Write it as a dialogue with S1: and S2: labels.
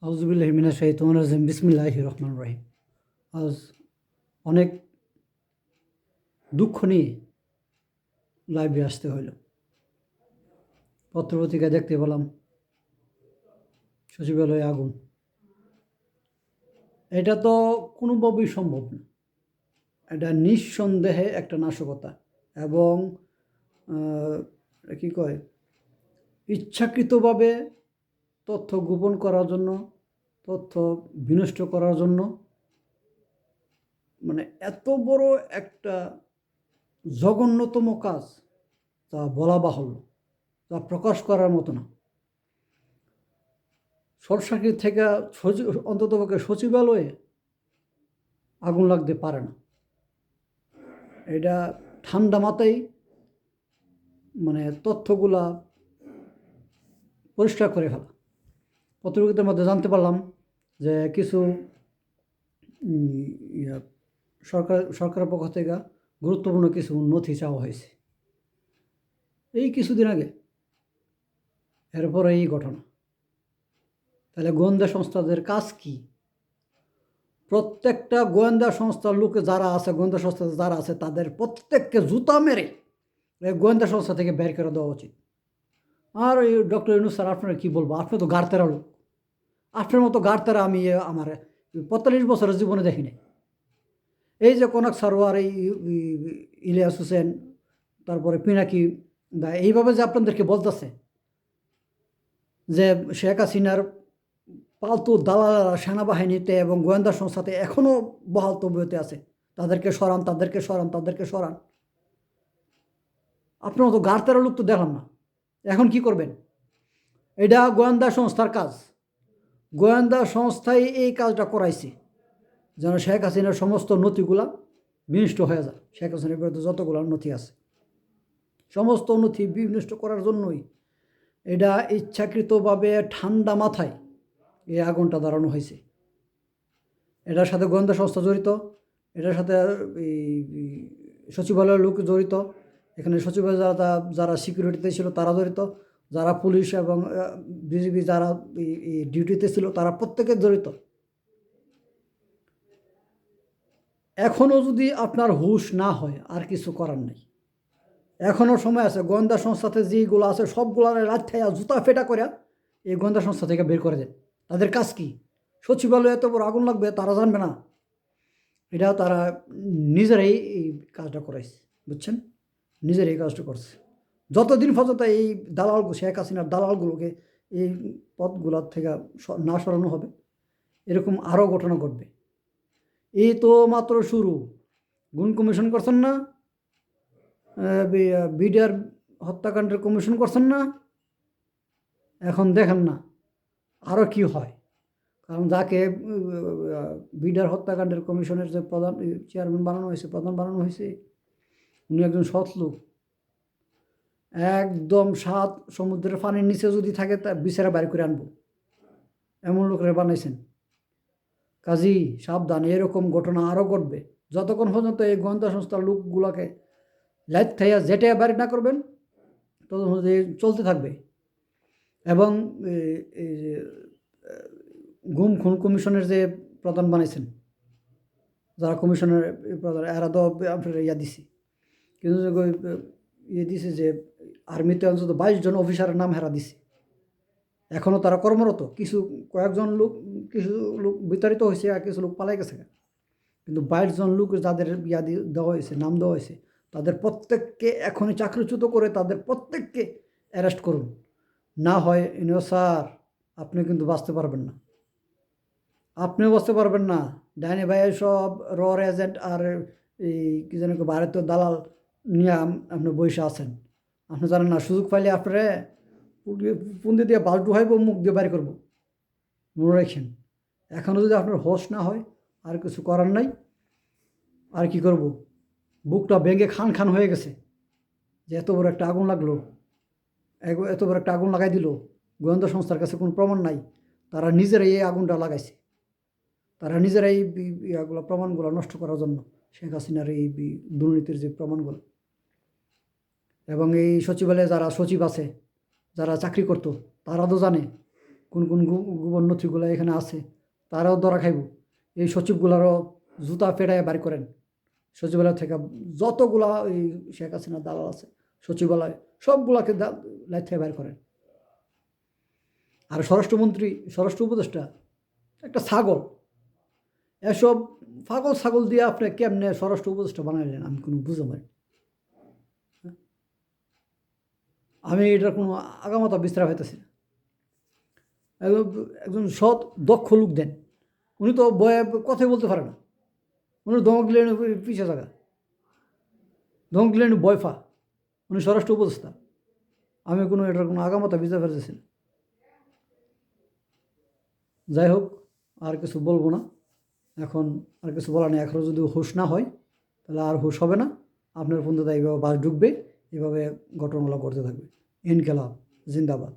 S1: আউযুবিল্লাহি মিনাশ শাইতানির রাজিম বিসমিল্লাহির রহমানির রহিম। আজ অনেক দুঃখ নিয়ে লাইভে আসতে হইল। পত্রপত্রিকায় দেখতে পেলাম সচিবালয়ে আগুন। এটা তো কোনোভাবেই সম্ভব না। এটা নিঃসন্দেহে একটা নাশকতা এবং কি কয় ইচ্ছাকৃতভাবে তথ্য গোপন করার জন্য, তথ্য বিনষ্ট করার জন্য, মানে এত বড় একটা জঘন্যতম কাজ তা বলা বাহুল্য, তা প্রকাশ করার মতো না। শর্ট সার্কিট থেকে অন্ততপক্ষে সচিবালয়ে আগুন লাগতে পারে না। এটা ঠান্ডা মাথায় মানে তথ্যগুলা পরিষ্কার করে ফেলা। পত্রিকার মধ্যে জানতে পারলাম যে কিছু সরকারের পক্ষ থেকে গুরুত্বপূর্ণ কিছু নথি চাওয়া হয়েছে এই কিছুদিন আগে। এরপরে এই ঘটনা। তাহলে গোয়েন্দা সংস্থাদের কাজ কি? প্রত্যেকটা গোয়েন্দা সংস্থার লোক যারা আছে, গোয়েন্দা সংস্থা যারা আছে, তাদের প্রত্যেককে জুতা মেরে এই গোয়েন্দা সংস্থা থেকে বের করে দেওয়া উচিত। আর এই ডক্টর ইউনূস স্যার, আপনারা কী বলবো, আপনি তো গাড়তেরা লোক। আপনার মতো গাড়তেরা আমি আমার ৪৫ বছরের জীবনে দেখিনি। এই যে কনক সারোয়ার, এই ইলিয়াস হোসেন, তারপরে পিনাকি দা, এইভাবে যে আপনাদেরকে বলতেছে যে শেখ হাসিনার পালতু দালালেরা সেনাবাহিনীতে এবং গোয়েন্দা সংস্থাতে এখনও বহাল তবিয়তে আছে, তাদেরকে সরান, তাদেরকে সরান, তাদেরকে সরান। আপনার মতো গাড়তেরা লোক তো দেখলাম না। এখন কি করবেন? এটা গোয়েন্দা সংস্থার কাজ। গোয়েন্দা সংস্থাই এই কাজটা করাইছে যেন শেখ হাসিনার সমস্ত নথিগুলা বিনষ্ট হয়ে যায়। শেখ হাসিনার বিরুদ্ধে যতগুলো নথি আছে সমস্ত নথি বিনষ্ট করার জন্যই এটা ইচ্ছাকৃতভাবে ঠান্ডা মাথায় এই আগুনটা ধরানো হয়েছে। এটার সাথে গোয়েন্দা সংস্থা জড়িত, এটার সাথে সচিবালয়ের লোক জড়িত, এখানে সচিবালয় যারা সিকিউরিটিতে ছিল তারা জড়িত, যারা পুলিশ এবং বিজিবি যারা ডিউটিতে ছিল তারা প্রত্যেকে জড়িত। এখনও যদি আপনার হুঁশ না হয়, আর কিছু করার নেই। এখনও সময় আছে। গোয়েন্দা সংস্থাতে যেগুলো আছে সবগুলার লাঠেয়া জুতা ফেটা করে এই গোয়েন্দা সংস্থা থেকে বের করে দেন। তাদের কাজ কি? সচিবালয়ে এত বড় আগুন লাগবে তারা জানবে না? এটা তারা নিজেরাই এই কাজটা করাইছে, বুঝছেন? নিজেরাই এই কাজটা করছে। যতদিন পর্যন্ত এই দালাল, শেখ হাসিনার দালালগুলোকে এই পদগুলোর থেকে না সরানো হবে, এরকম আরও ঘটনা ঘটবে। এই তো মাত্র শুরু। গুম কমিশন করছেন না, বিডিআর হত্যাকাণ্ডের কমিশন করছেন না, এখন দেখেন না আরও কি হয়। কারণ যাকে বিডিআর হত্যাকাণ্ডের কমিশনের যে প্রধান চেয়ারম্যান বানানো হয়েছে, প্রধান বানানো হয়েছে, উনি একজন সৎ লোক। একদম সাত সমুদ্রের পানির নিচে যদি থাকে তা বিচারা বাইর করে আনবো, এমন লোকেরা বানাইছেন। কাজী সাবধান, এরকম ঘটনা আরও ঘটবে। যতক্ষণ পর্যন্ত এই গোয়েন্দা সংস্থার লোকগুলোকে লাইট থাইয়া যেটা বাড়ি না করবেন ততক্ষণ চলতে থাকবে। এবং গুম খুন কমিশনের যে প্রধান বানাইছেন, যারা কমিশনের প্রধান, এরা তো আপনার ইয়া দিছে, কিন্তু ইয়ে দিছে যে আর্মিতে অন্তত 22 জন অফিসারের নাম হেরা দিছে। এখনও তারা কর্মরত। কয়েকজন লোক, কিছু লোক বিতাড়িত হয়েছে আর কিছু লোক পালাই গেছে। কিন্তু 22 জন লোক যাদের ইয়া দেওয়া হয়েছে, নাম দেওয়া হয়েছে, তাদের প্রত্যেককে এখনই চাকরিচ্যুত করে তাদের প্রত্যেককে অ্যারেস্ট করুন। না হয় ইউনূস স্যার, আপনি কিন্তু বাঁচতে পারবেন না। আপনিও বাঁচতে পারবেন না। ডাইনি ভাইয়ের সব এজেন্ট আর এই কি যেন ভারতীয় দালাল নিয়ে আপনি বসে আছেন। আপনি জানেন না, সুযোগ পাইলে আপনারে পুঁদি দিয়ে বাল্টু হাইব, মুখ দিয়ে বাড়ি করবো। মনে রাখেন, এখনও যদি আপনার হোশ না হয়, আর কিছু করার নাই। আর কি করব? বুকটা ভেঙে খান খান হয়ে গেছে যে এত বড় একটা আগুন লাগলো, এত বড় একটা আগুন লাগাই দিল। গোয়েন্দা সংস্থার কাছে কোনো প্রমাণ নাই, তারা নিজেরাই এই আগুনটা লাগাইছে। তারা নিজেরাই ইয়াগুলো প্রমাণগুলো নষ্ট করার জন্য, শেখ হাসিনার এই দুর্নীতির যে প্রমাণগুলো। এবং এই সচিবালয়ে যারা সচিব আছে, যারা চাকরি করতো, তারা তো জানে কোন কোন গোপন নথিগুলো এখানে আছে তারাও ধরা খাইব। এই সচিবগুলারও জুতা পেটায় বাড়ি করেন। সচিবালয় থেকে যতগুলা এই শেখ হাসিনা দালাল আছে সচিবালয় সবগুলাকে লাইট থেকে বাইর করেন। আর স্বরাষ্ট্রমন্ত্রী স্বরাষ্ট্র উপদেষ্টা একটা ছাগল। এসব পাগল ছাগল দিয়ে আপনি কেমনে স্বরাষ্ট্র উপদেষ্টা বানাইলেন আমি কোনো বুঝতে পারি। আমি এটার কোনো আগামাতা বিস্তার হইতেছি না। একজন সৎ দক্ষ লোক দেন, উনি তো বয়ে কথাই বলতে পারে না, উনি ধমক দিলেন পিছিয়ে থাকা, ধমক দিলেন বয়ফা, উনি স্বরাষ্ট্র উপদেষ্টা। আমি কোনো এটার কোনো আগামাতা বুঝতে পারতেছি না। যাই হোক, আর কিছু বলবো না এখন, আর কিছু বলার নেই। এখনও যদি হুঁশ না হয় তাহলে আর হুঁশ হবে না। আপনার ফোন এইভাবে বাস ঢুকবে, এভাবে ঘটনাগুলো ঘটতে থাকবে। ইনকেলাব জিন্দাবাদ।